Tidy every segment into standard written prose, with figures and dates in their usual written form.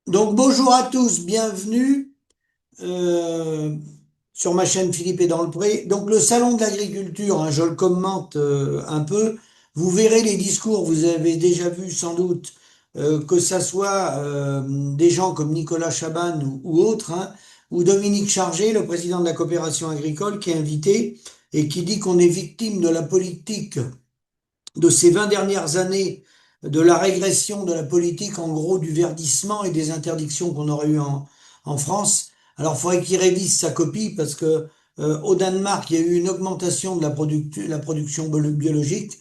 Donc bonjour à tous, bienvenue euh, sur ma chaîne Philippe est dans le pré. Donc le salon de l'agriculture, hein, je le commente un peu. Vous verrez les discours, vous avez déjà vu sans doute que ça soit des gens comme Nicolas Chaban ou autres, hein, ou Dominique Chargé, le président de la coopération agricole, qui est invité et qui dit qu'on est victime de la politique de ces 20 dernières années, de la régression de la politique, en gros, du verdissement et des interdictions qu'on aurait eues en France. Alors, il faudrait qu'il révise sa copie parce que au Danemark, il y a eu une augmentation de la production biologique.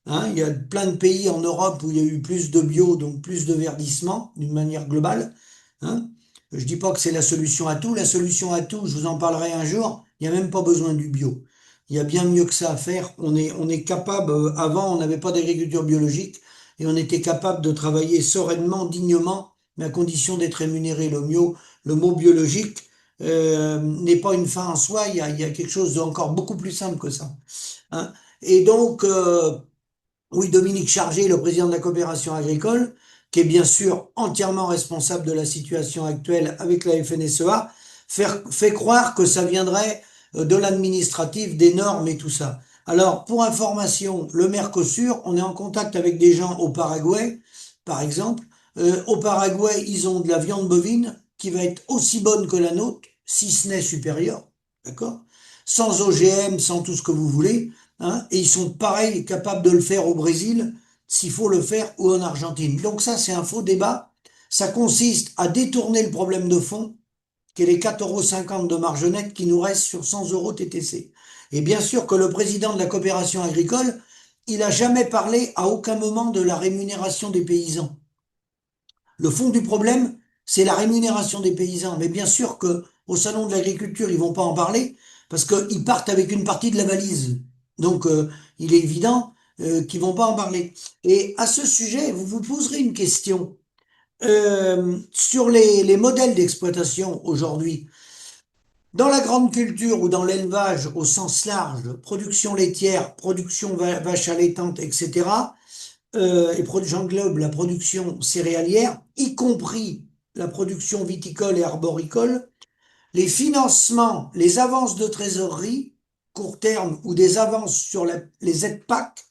Hein. Il y a plein de pays en Europe où il y a eu plus de bio, donc plus de verdissement d'une manière globale. Hein. Je dis pas que c'est la solution à tout. La solution à tout, je vous en parlerai un jour, il n'y a même pas besoin du bio. Il y a bien mieux que ça à faire. On est capable, avant, on n'avait pas d'agriculture biologique et on était capable de travailler sereinement, dignement, mais à condition d'être rémunéré. Le mot biologique n'est pas une fin en soi, il y a quelque chose d'encore beaucoup plus simple que ça. Hein. Et donc, oui, Dominique Chargé, le président de la coopération agricole, qui est bien sûr entièrement responsable de la situation actuelle avec la FNSEA, fait croire que ça viendrait de l'administratif, des normes et tout ça. Alors, pour information, le Mercosur, on est en contact avec des gens au Paraguay, par exemple. Au Paraguay, ils ont de la viande bovine qui va être aussi bonne que la nôtre, si ce n'est supérieure, d'accord? Sans OGM, sans tout ce que vous voulez. Hein, et ils sont pareils capables de le faire au Brésil, s'il faut le faire, ou en Argentine. Donc ça, c'est un faux débat. Ça consiste à détourner le problème de fond, qui est les 4,50 € de marge nette qui nous restent sur 100 € TTC. Et bien sûr que le président de la coopération agricole, il n'a jamais parlé à aucun moment de la rémunération des paysans. Le fond du problème, c'est la rémunération des paysans. Mais bien sûr que au salon de l'agriculture, ils vont pas en parler parce qu'ils partent avec une partie de la valise. Donc, il est évident qu'ils vont pas en parler. Et à ce sujet, vous vous poserez une question sur les modèles d'exploitation aujourd'hui. Dans la grande culture ou dans l'élevage au sens large, production laitière, production vache allaitante, etc., et j'englobe la production céréalière, y compris la production viticole et arboricole, les financements, les avances de trésorerie, court terme, ou des avances sur les aides PAC,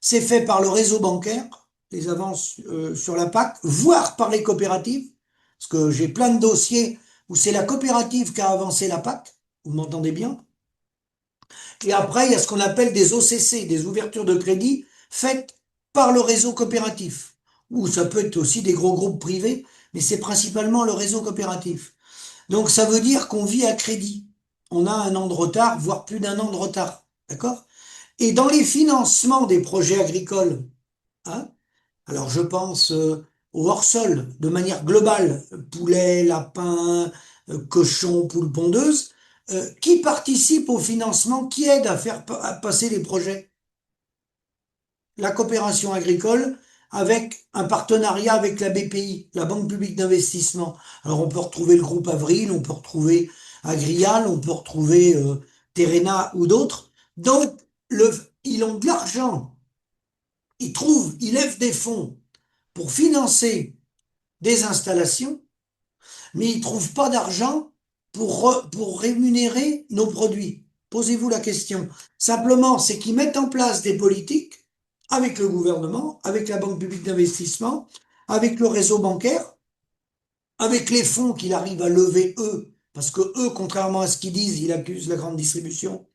c'est fait par le réseau bancaire, les avances sur la PAC, voire par les coopératives, parce que j'ai plein de dossiers où c'est la coopérative qui a avancé la PAC, vous m'entendez bien? Et après, il y a ce qu'on appelle des OCC, des ouvertures de crédit faites par le réseau coopératif. Ou ça peut être aussi des gros groupes privés, mais c'est principalement le réseau coopératif. Donc ça veut dire qu'on vit à crédit. On a un an de retard, voire plus d'un an de retard. D'accord? Et dans les financements des projets agricoles, hein, alors je pense au hors-sol de manière globale, poulet, lapin, cochon, poule pondeuse, qui participe au financement, qui aide à faire à passer les projets? La coopération agricole avec un partenariat avec la BPI, la Banque publique d'investissement. Alors on peut retrouver le groupe Avril, on peut retrouver Agrial, on peut retrouver Terrena ou d'autres. Donc ils ont de l'argent, ils lèvent des fonds pour financer des installations, mais ils ne trouvent pas d'argent pour rémunérer nos produits. Posez-vous la question. Simplement, c'est qu'ils mettent en place des politiques avec le gouvernement, avec la Banque publique d'investissement, avec le réseau bancaire, avec les fonds qu'il arrive à lever eux, parce que eux, contrairement à ce qu'ils disent, ils accusent la grande distribution,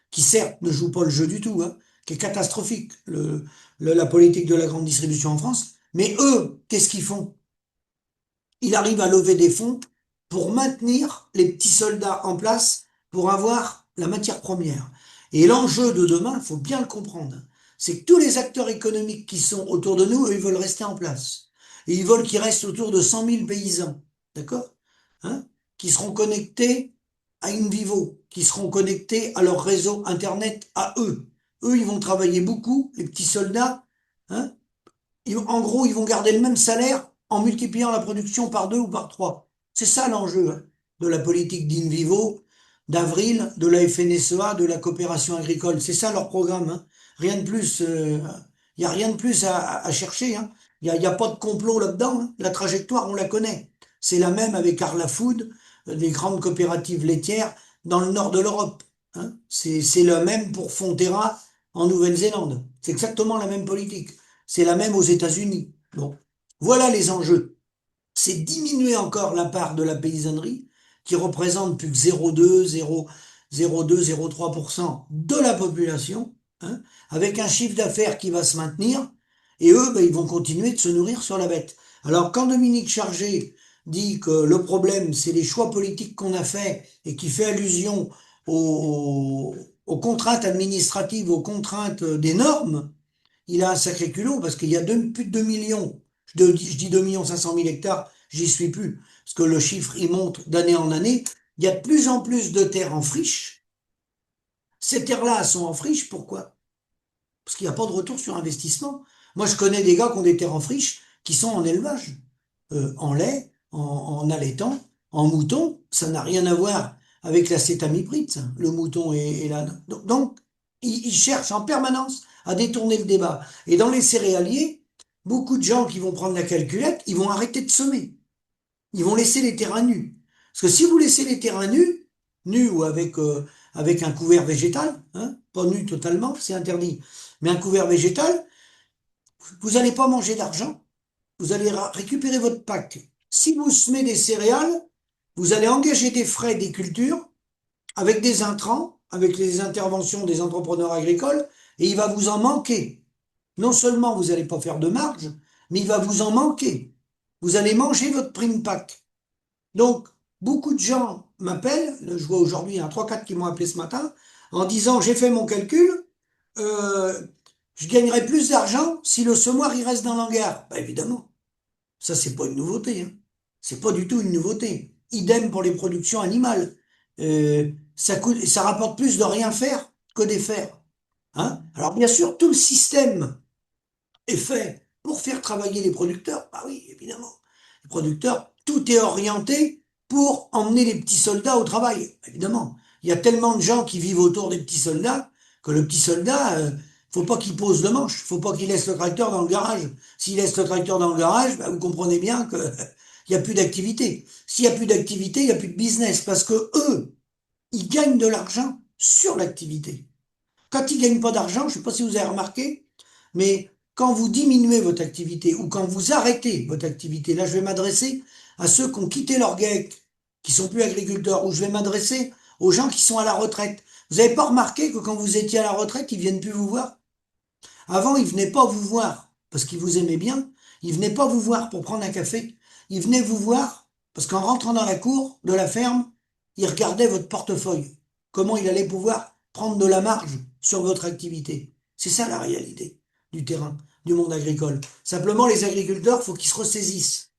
qui certes ne joue pas le jeu du tout, hein, qui est catastrophique, la politique de la grande distribution en France, mais eux, qu'est-ce qu'ils font? Il arrive à lever des fonds pour maintenir les petits soldats en place pour avoir la matière première. Et l'enjeu de demain, il faut bien le comprendre, c'est que tous les acteurs économiques qui sont autour de nous, eux, ils veulent rester en place. Et ils veulent qu'il reste autour de 100 000 paysans, d'accord? Hein, qui seront connectés à InVivo, qui seront connectés à leur réseau Internet à eux. Eux, ils vont travailler beaucoup, les petits soldats, hein, en gros, ils vont garder le même salaire en multipliant la production par deux ou par trois. C'est ça l'enjeu hein, de la politique d'Invivo, d'Avril, de la FNSEA, de la coopération agricole. C'est ça leur programme. Hein. Rien de plus. Il n'y a rien de plus à chercher. Hein. Il y a pas de complot là-dedans. Hein. La trajectoire, on la connaît. C'est la même avec Arla Food, les grandes coopératives laitières dans le nord de l'Europe. Hein. C'est la même pour Fonterra en Nouvelle-Zélande. C'est exactement la même politique. C'est la même aux États-Unis. Bon, voilà les enjeux. C'est diminuer encore la part de la paysannerie, qui représente plus que 0,2, 0,02, 0,3% de la population, hein, avec un chiffre d'affaires qui va se maintenir, et eux, ben, ils vont continuer de se nourrir sur la bête. Alors, quand Dominique Chargé dit que le problème, c'est les choix politiques qu'on a faits et qui fait allusion aux contraintes administratives, aux contraintes des normes, il a un sacré culot parce qu'il y a plus de 2 millions, je dis 2 500 000 hectares, j'y suis plus, parce que le chiffre, il monte d'année en année. Il y a de plus en plus de terres en friche. Ces terres-là sont en friche, pourquoi? Parce qu'il n'y a pas de retour sur investissement. Moi, je connais des gars qui ont des terres en friche qui sont en élevage, en lait, en allaitant, en mouton. Ça n'a rien à voir avec la cétamipride, ça, le mouton et l'âne. Donc, ils cherchent en permanence à détourner le débat. Et dans les céréaliers, beaucoup de gens qui vont prendre la calculette, ils vont arrêter de semer. Ils vont laisser les terrains nus. Parce que si vous laissez les terrains nus, nus ou avec un couvert végétal, hein, pas nu totalement, c'est interdit, mais un couvert végétal, vous n'allez pas manger d'argent, vous allez récupérer votre PAC. Si vous semez des céréales, vous allez engager des frais des cultures avec des intrants, avec les interventions des entrepreneurs agricoles, et il va vous en manquer. Non seulement vous n'allez pas faire de marge, mais il va vous en manquer. Vous allez manger votre prime PAC. Donc, beaucoup de gens m'appellent, je vois aujourd'hui, il y en a 3-4 qui m'ont appelé ce matin, en disant, j'ai fait mon calcul, euh, je gagnerai plus d'argent si le semoir il reste dans l'hangar. Bah, évidemment, ça c'est pas une nouveauté, hein. C'est pas du tout une nouveauté. Idem pour les productions animales. Ça rapporte plus de rien faire que des faire. Hein. Alors bien sûr, tout le système est fait pour faire travailler les producteurs. Bah oui, évidemment. Les producteurs, tout est orienté pour emmener les petits soldats au travail. Évidemment. Il y a tellement de gens qui vivent autour des petits soldats que le petit soldat, faut pas qu'il pose le manche, faut pas qu'il laisse le tracteur dans le garage. S'il laisse le tracteur dans le garage, bah, vous comprenez bien que il y a plus d'activité. S'il y a plus d'activité, il y a plus de business parce que eux, ils gagnent de l'argent sur l'activité. Quand ils gagnent pas d'argent, je sais pas si vous avez remarqué, mais quand vous diminuez votre activité ou quand vous arrêtez votre activité, là je vais m'adresser à ceux qui ont quitté leur GEC, qui sont plus agriculteurs, ou je vais m'adresser aux gens qui sont à la retraite. Vous n'avez pas remarqué que quand vous étiez à la retraite, ils viennent plus vous voir? Avant, ils venaient pas vous voir parce qu'ils vous aimaient bien. Ils venaient pas vous voir pour prendre un café. Ils venaient vous voir parce qu'en rentrant dans la cour de la ferme, ils regardaient votre portefeuille. Comment il allait pouvoir prendre de la marge sur votre activité. C'est ça la réalité du terrain, du monde agricole. Simplement, les agriculteurs, faut qu'ils se ressaisissent.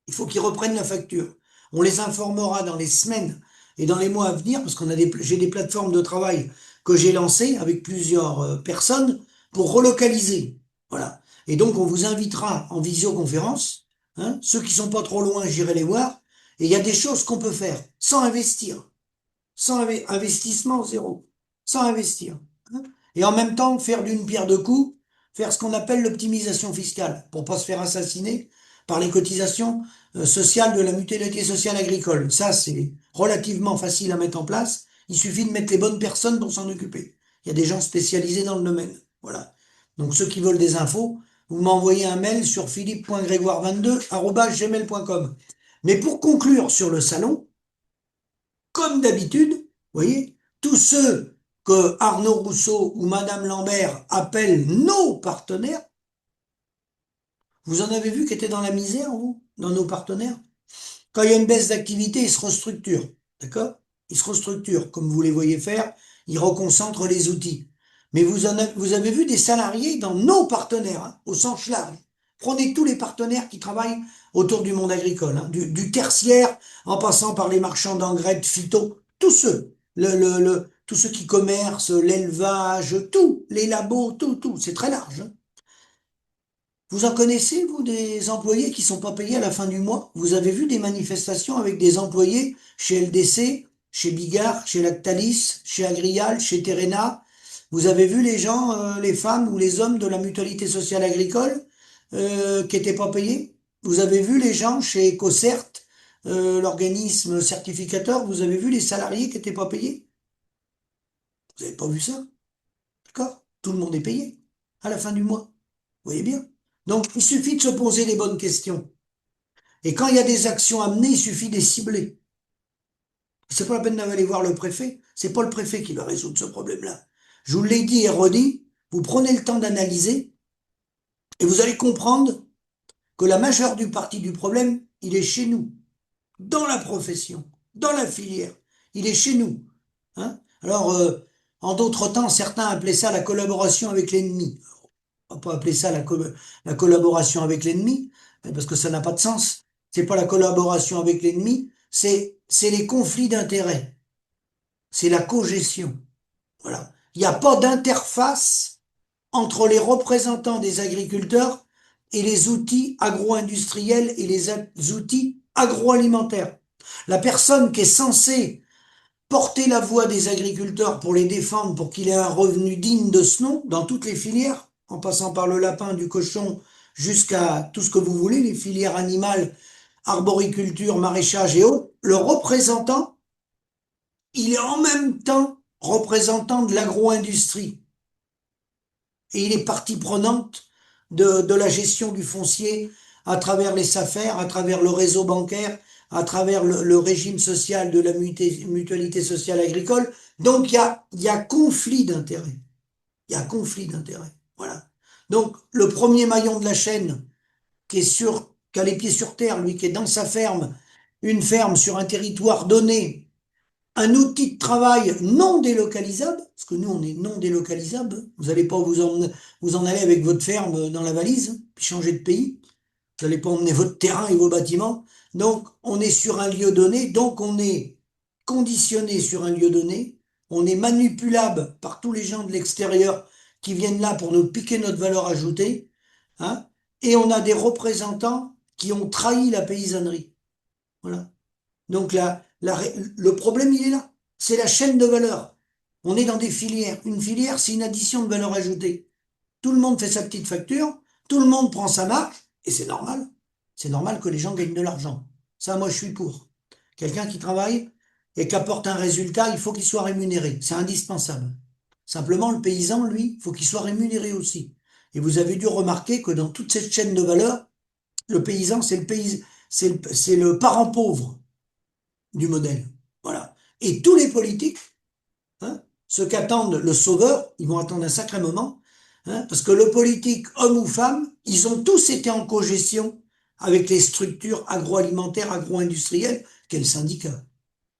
Il faut qu'ils reprennent la facture. On les informera dans les semaines et dans les mois à venir, parce j'ai des plateformes de travail que j'ai lancées avec plusieurs personnes pour relocaliser. Voilà. Et donc, on vous invitera en visioconférence. Hein, ceux qui sont pas trop loin, j'irai les voir. Et il y a des choses qu'on peut faire sans investir. Sans investissement zéro. Sans investir. Hein. Et en même temps, faire d'une pierre deux coups, faire ce qu'on appelle l'optimisation fiscale, pour pas se faire assassiner par les cotisations sociales de la mutualité sociale agricole. Ça, c'est relativement facile à mettre en place. Il suffit de mettre les bonnes personnes pour s'en occuper. Il y a des gens spécialisés dans le domaine. Voilà. Donc ceux qui veulent des infos, vous m'envoyez un mail sur philippe.grégoire22@gmail.com. Mais pour conclure sur le salon, comme d'habitude, vous voyez, tous ceux que Arnaud Rousseau ou Madame Lambert appellent nos partenaires, vous en avez vu qui étaient dans la misère, vous, dans nos partenaires? Quand il y a une baisse d'activité, ils se restructurent, d'accord? Ils se restructurent, comme vous les voyez faire, ils reconcentrent les outils. Mais vous avez vu des salariés dans nos partenaires, hein, au sens large. Prenez tous les partenaires qui travaillent autour du monde agricole, hein, du tertiaire, en passant par les marchands d'engrais, de phyto, tous ceux, tous ceux qui commercent, l'élevage, tout, les labos, tout, c'est très large. Hein. Vous en connaissez, vous, des employés qui sont pas payés à la fin du mois? Vous avez vu des manifestations avec des employés chez LDC, chez Bigard, chez Lactalis, chez Agrial, chez Terena? Vous avez vu les gens, les femmes ou les hommes de la mutualité sociale agricole qui étaient pas payés? Vous avez vu les gens chez EcoCert, l'organisme certificateur, vous avez vu les salariés qui n'étaient pas payés? Vous n'avez pas vu ça? D'accord? Tout le monde est payé à la fin du mois. Vous voyez bien? Donc, il suffit de se poser les bonnes questions. Et quand il y a des actions à mener, il suffit de les cibler. C'est pas la peine d'aller voir le préfet. C'est pas le préfet qui va résoudre ce problème-là. Je vous l'ai dit et redit, vous prenez le temps d'analyser et vous allez comprendre que la majeure du partie du problème, il est chez nous, dans la profession, dans la filière. Il est chez nous. Hein. Alors, en d'autres temps, certains appelaient ça la collaboration avec l'ennemi. On va pas appeler ça la collaboration avec l'ennemi, parce que ça n'a pas de sens. C'est pas la collaboration avec l'ennemi, c'est les conflits d'intérêts. C'est la cogestion. Voilà. Il n'y a pas d'interface entre les représentants des agriculteurs et les outils agro-industriels et les outils agroalimentaires. La personne qui est censée porter la voix des agriculteurs pour les défendre, pour qu'il ait un revenu digne de ce nom, dans toutes les filières, en passant par le lapin, du cochon, jusqu'à tout ce que vous voulez, les filières animales, arboriculture, maraîchage et autres, le représentant, il est en même temps représentant de l'agro-industrie. Et il est partie prenante de la gestion du foncier à travers les SAFER, à travers le réseau bancaire, à travers le régime social de la mutualité sociale agricole. Donc il y a conflit d'intérêts. Il y a conflit d'intérêts. Voilà. Donc le premier maillon de la chaîne, qui a les pieds sur terre, lui qui est dans sa ferme, une ferme sur un territoire donné, un outil de travail non délocalisable, parce que nous on est non délocalisable, vous n'allez pas vous en aller avec votre ferme dans la valise, puis changer de pays, vous n'allez pas emmener votre terrain et vos bâtiments, donc on est sur un lieu donné, donc on est conditionné sur un lieu donné, on est manipulable par tous les gens de l'extérieur qui viennent là pour nous piquer notre valeur ajoutée, hein, et on a des représentants qui ont trahi la paysannerie. Voilà. Donc le problème, il est là. C'est la chaîne de valeur. On est dans des filières. Une filière, c'est une addition de valeur ajoutée. Tout le monde fait sa petite facture, tout le monde prend sa marge, et c'est normal. C'est normal que les gens gagnent de l'argent. Ça, moi, je suis pour. Quelqu'un qui travaille et qui apporte un résultat, il faut qu'il soit rémunéré. C'est indispensable. Simplement, le paysan, lui, il faut qu'il soit rémunéré aussi. Et vous avez dû remarquer que dans toute cette chaîne de valeur, le paysan, c'est le parent pauvre du modèle. Voilà. Et tous les politiques, hein, ceux qu'attendent le sauveur, ils vont attendre un sacré moment, hein, parce que le politique, homme ou femme, ils ont tous été en cogestion avec les structures agroalimentaires, agro-industrielles, qu'est le syndicat.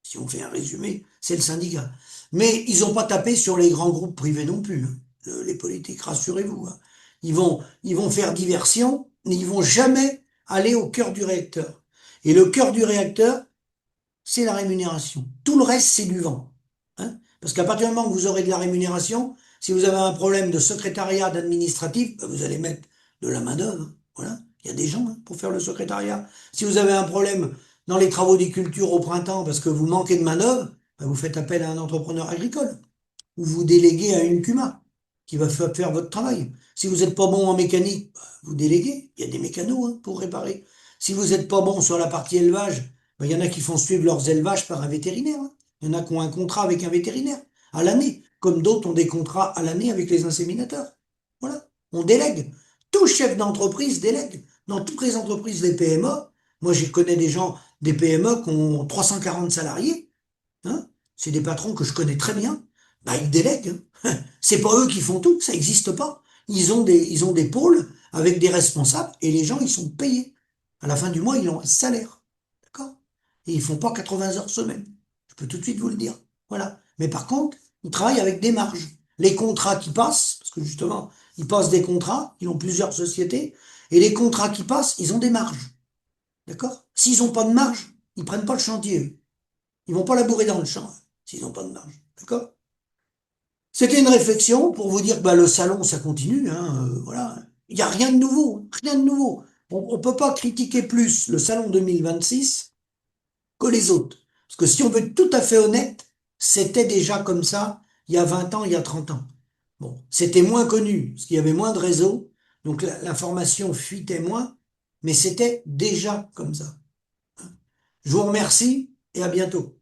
Si on fait un résumé, c'est le syndicat. Mais ils n'ont pas tapé sur les grands groupes privés non plus, hein, les politiques, rassurez-vous. Hein. Ils vont faire diversion, mais ils vont jamais aller au cœur du réacteur. Et le cœur du réacteur, c'est la rémunération. Tout le reste, c'est du vent. Hein. Parce qu'à partir du moment où vous aurez de la rémunération, si vous avez un problème de secrétariat, d'administratif, ben vous allez mettre de la main-d'œuvre. Voilà. Il y a des gens hein, pour faire le secrétariat. Si vous avez un problème dans les travaux des cultures au printemps parce que vous manquez de main-d'œuvre, ben vous faites appel à un entrepreneur agricole ou vous déléguez à une CUMA qui va faire votre travail. Si vous n'êtes pas bon en mécanique, ben, vous déléguez. Il y a des mécanos hein, pour réparer. Si vous n'êtes pas bon sur la partie élevage, ben, il y en a qui font suivre leurs élevages par un vétérinaire. Hein. Il y en a qui ont un contrat avec un vétérinaire à l'année, comme d'autres ont des contrats à l'année avec les inséminateurs. Voilà, on délègue. Tout chef d'entreprise délègue. Dans toutes les entreprises des PME, moi je connais des gens des PME qui ont 340 salariés, hein, c'est des patrons que je connais très bien, bah, ils délèguent. Hein. C'est pas eux qui font tout, ça n'existe pas. Ils ont des pôles avec des responsables et les gens ils sont payés. À la fin du mois, ils ont un salaire. D'accord? Et ils font pas 80 heures semaine. Je peux tout de suite vous le dire. Voilà. Mais par contre, ils travaillent avec des marges. Les contrats qui passent, parce que justement, ils passent des contrats, ils ont plusieurs sociétés, et les contrats qui passent, ils ont des marges. D'accord? S'ils n'ont pas de marge, ils prennent pas le chantier. Eux. Ils vont pas labourer dans le champ, s'ils n'ont pas de marge. D'accord? C'était une réflexion pour vous dire que bah, le salon, ça continue. Hein, voilà. Il n'y a rien de nouveau. Rien de nouveau. On ne peut pas critiquer plus le salon 2026 que les autres. Parce que si on veut être tout à fait honnête, c'était déjà comme ça il y a 20 ans, il y a 30 ans. Bon, c'était moins connu, parce qu'il y avait moins de réseaux, donc l'information fuitait moins. mais c'était déjà comme ça. Je vous remercie et à bientôt.